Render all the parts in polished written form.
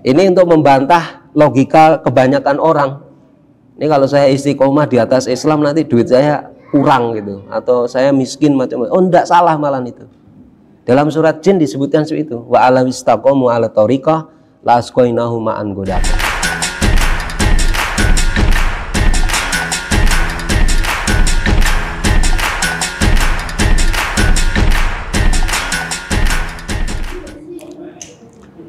Ini untuk membantah logika kebanyakan orang. Ini kalau saya istiqomah di atas Islam nanti duit saya kurang gitu, atau saya miskin macam-macam. Oh, enggak, salah malah itu. Dalam surat Jin disebutkan seperti itu. Wa ala istaqamu ala tariqah la asqainahu ma'an ghadaq.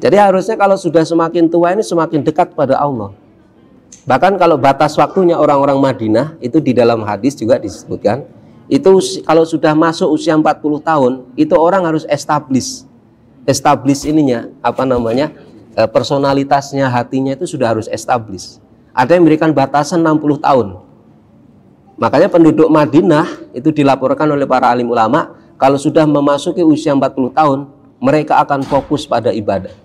Jadi harusnya kalau sudah semakin tua ini semakin dekat pada Allah. Bahkan kalau batas waktunya orang-orang Madinah itu di dalam hadis juga disebutkan, itu kalau sudah masuk usia 40 tahun itu orang harus establish ininya, apa namanya, personalitasnya, hatinya itu sudah harus establish. Ada yang memberikan batasan 60 tahun. Makanya penduduk Madinah itu dilaporkan oleh para alim ulama, kalau sudah memasuki usia 40 tahun mereka akan fokus pada ibadah.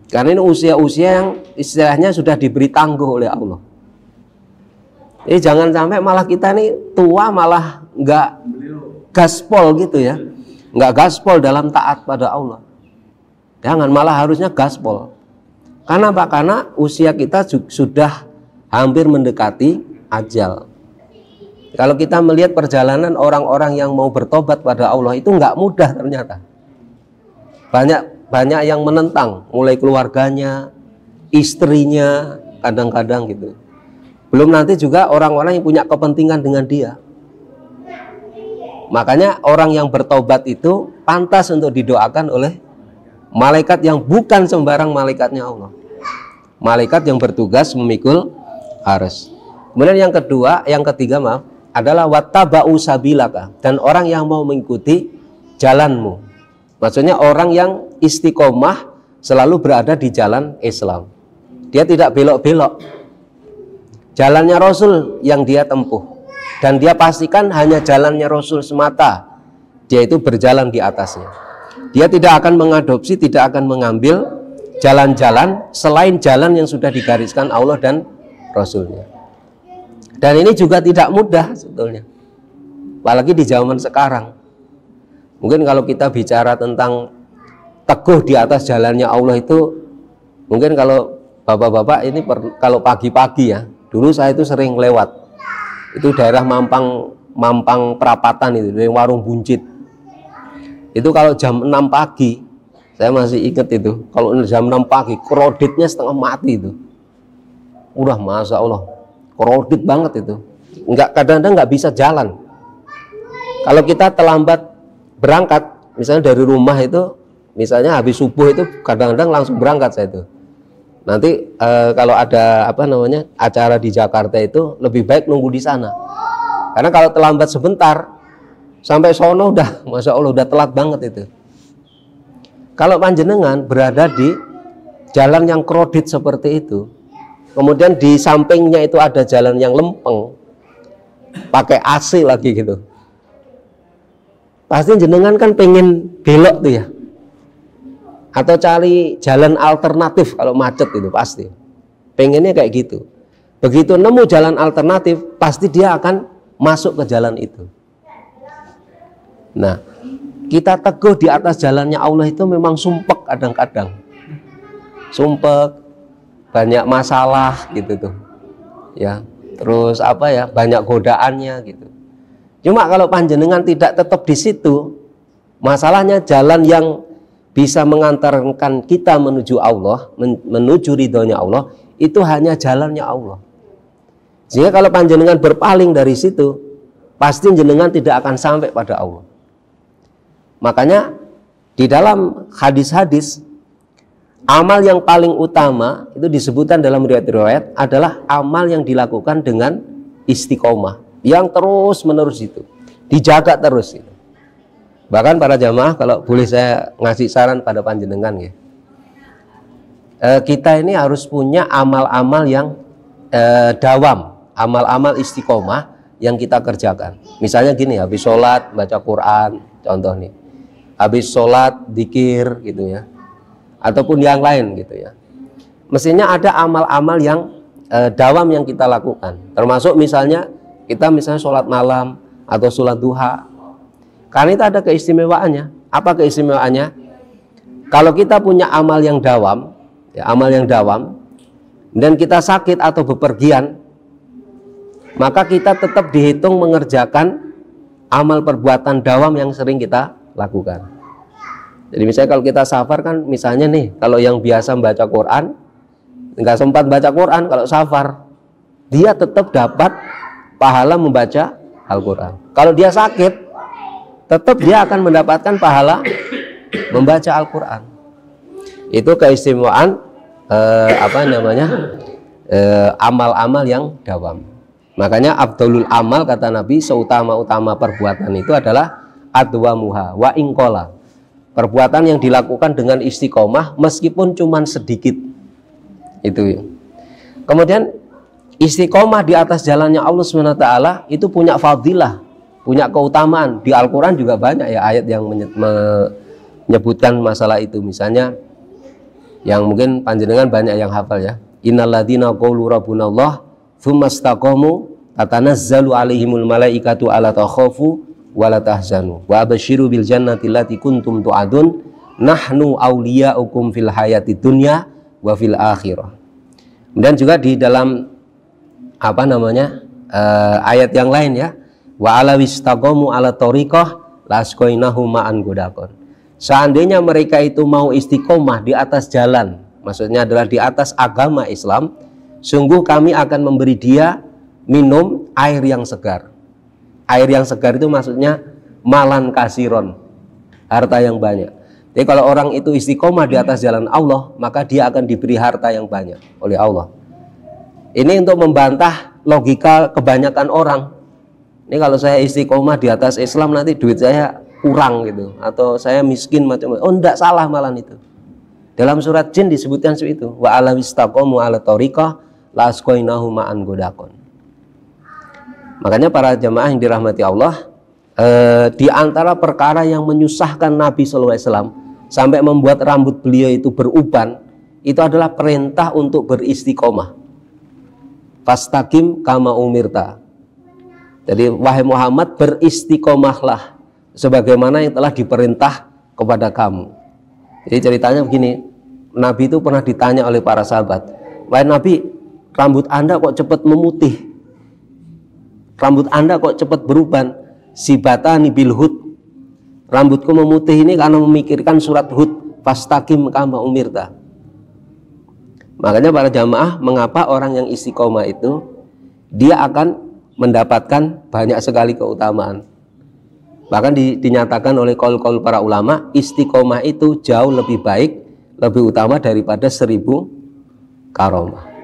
Karena ini usia-usia yang istilahnya sudah diberi tangguh oleh Allah. Jadi jangan sampai malah kita nih tua malah nggak gaspol gitu ya, nggak gaspol dalam taat pada Allah. Jangan, malah harusnya gaspol. Karena apa? Karena usia kita sudah hampir mendekati ajal. Kalau kita melihat perjalanan orang-orang yang mau bertobat pada Allah itu nggak mudah ternyata. Banyak yang menentang, mulai keluarganya, istrinya, kadang-kadang gitu. Belum nanti juga orang-orang yang punya kepentingan dengan dia. Makanya orang yang bertobat itu pantas untuk didoakan oleh malaikat yang bukan sembarang malaikatnya Allah. Malaikat yang bertugas memikul arsy. Kemudian yang ketiga adalah wattaba'u sabilaka, dan orang yang mau mengikuti jalanmu. Maksudnya orang yang istiqomah selalu berada di jalan Islam. Dia tidak belok-belok. Jalannya Rasul yang dia tempuh, dan dia pastikan hanya jalannya Rasul semata. Dia itu berjalan di atasnya. Dia tidak akan mengadopsi, tidak akan mengambil jalan-jalan selain jalan yang sudah digariskan Allah dan Rasulnya. Dan ini juga tidak mudah sebetulnya, apalagi di zaman sekarang. Mungkin kalau kita bicara tentang teguh di atas jalannya Allah itu, mungkin kalau bapak-bapak ini kalau pagi-pagi ya, dulu saya itu sering lewat, itu daerah Mampang Perapatan itu, dari warung buncit. Itu kalau jam 6 pagi, saya masih ingat itu, kalau jam 6 pagi, kreditnya setengah mati itu. Udah, Masya Allah, kredit banget itu. Kadang-kadang nggak bisa jalan. Kalau kita terlambat berangkat, misalnya dari rumah itu, misalnya habis subuh itu kadang-kadang langsung berangkat saya itu. Nanti kalau ada acara di Jakarta itu lebih baik nunggu di sana. Karena kalau terlambat sebentar sampai sono udah, Masya Allah, udah telat banget itu. Kalau panjenengan berada di jalan yang kredit seperti itu, kemudian di sampingnya itu ada jalan yang lempeng, pakai AC lagi gitu, pasti jenengan kan pengen belok tuh ya, atau cari jalan alternatif kalau macet itu, pasti pengennya kayak gitu. Begitu nemu jalan alternatif, pasti dia akan masuk ke jalan itu. Nah, kita teguh di atas jalannya Allah itu memang sumpek kadang-kadang, sumpek, banyak masalah gitu tuh ya, terus banyak godaannya gitu. Cuma kalau panjenengan tidak tetap di situ, masalahnya jalan yang bisa mengantarkan kita menuju Allah, menuju ridhonya Allah, itu hanya jalannya Allah. Sehingga kalau panjenengan berpaling dari situ, pasti jenengan tidak akan sampai pada Allah. Makanya di dalam hadis-hadis, amal yang paling utama itu disebutkan dalam riwayat-riwayat adalah amal yang dilakukan dengan istiqomah, yang terus menerus itu dijaga terus itu. Bahkan para jamaah, kalau boleh saya ngasih saran pada panjenengan ya, kita ini harus punya amal-amal yang dawam, amal-amal istiqomah yang kita kerjakan. Misalnya gini, habis sholat baca Quran, contoh nih, habis sholat dzikir gitu ya, ataupun yang lain gitu ya. Mestinya ada amal-amal yang dawam yang kita lakukan, termasuk misalnya kita sholat malam atau sholat duha. Karena itu ada keistimewaannya. Apa keistimewaannya? kalau kita punya amal yang dawam, ya, amal yang dawam, dan kita sakit atau bepergian, maka kita tetap dihitung mengerjakan amal perbuatan dawam yang sering kita lakukan. Jadi misalnya kalau kita safar kan, misalnya nih, kalau yang biasa membaca Quran, nggak sempat baca Quran, kalau safar, dia tetap dapat pahala membaca Al-Quran. Kalau dia sakit, tetap dia akan mendapatkan pahala membaca Al-Quran. Itu keistimewaan amal-amal yang dawam. Makanya Abdulul amal, kata Nabi, seutama-utama perbuatan itu adalah adwamuha wa ingkola, perbuatan yang dilakukan dengan istiqomah meskipun cuman sedikit. Itu. Kemudian istiqomah di atas jalannya Allah SWT itu punya fadilah, punya keutamaan. Di Al-Quran juga banyak ya ayat yang menyebutkan masalah itu. Misalnya yang mungkin panjenengan banyak yang hafal ya, innalladzina qalu rabbunallah tsumastaqamu tatanazzalu alaihimul malaikatu alla takhafu wa la tahzanu wa abasyiru bil jannati allati kuntum tu'adun nahnu awliya'ukum fil hayati dunya wa fil akhirah. Dan juga di dalam ayat yang lain ya, wa ala wistaqamu ala tariqah lasqainahum ma'an godakon. Seandainya mereka itu mau istiqomah di atas jalan, maksudnya adalah di atas agama Islam, sungguh kami akan memberi dia minum air yang segar. Air yang segar itu maksudnya malan kasiron, harta yang banyak. Jadi kalau orang itu istiqomah di atas jalan Allah, maka dia akan diberi harta yang banyak oleh Allah. Ini untuk membantah logika kebanyakan orang. Ini kalau saya istiqomah di atas Islam, nanti duit saya kurang gitu, atau saya miskin macam-macam. Oh, enggak, salah malah itu. Dalam surat Jin disebutkan seperti itu. Wa ala wistaqamu ala tariqah la asqainahu ma'an godakon. Makanya para jamaah yang dirahmati Allah, di antara perkara yang menyusahkan Nabi SAW sampai membuat rambut beliau itu beruban, itu adalah perintah untuk beristiqomah. Fastaqim kama umirta. Jadi wahai Muhammad, beristiqomahlah sebagaimana yang telah diperintah kepada kamu. Jadi ceritanya begini, Nabi itu pernah ditanya oleh para sahabat, wahai Nabi, rambut Anda kok cepat memutih, rambut Anda kok cepat beruban? Sibatani bil hud, rambutku memutih ini karena memikirkan surat Hud, fastaqim kama umirta. Makanya para jamaah, mengapa orang yang istiqomah itu dia akan mendapatkan banyak sekali keutamaan. Bahkan dinyatakan oleh qaul-qaul para ulama, istiqomah itu jauh lebih baik, lebih utama daripada 1000 karomah.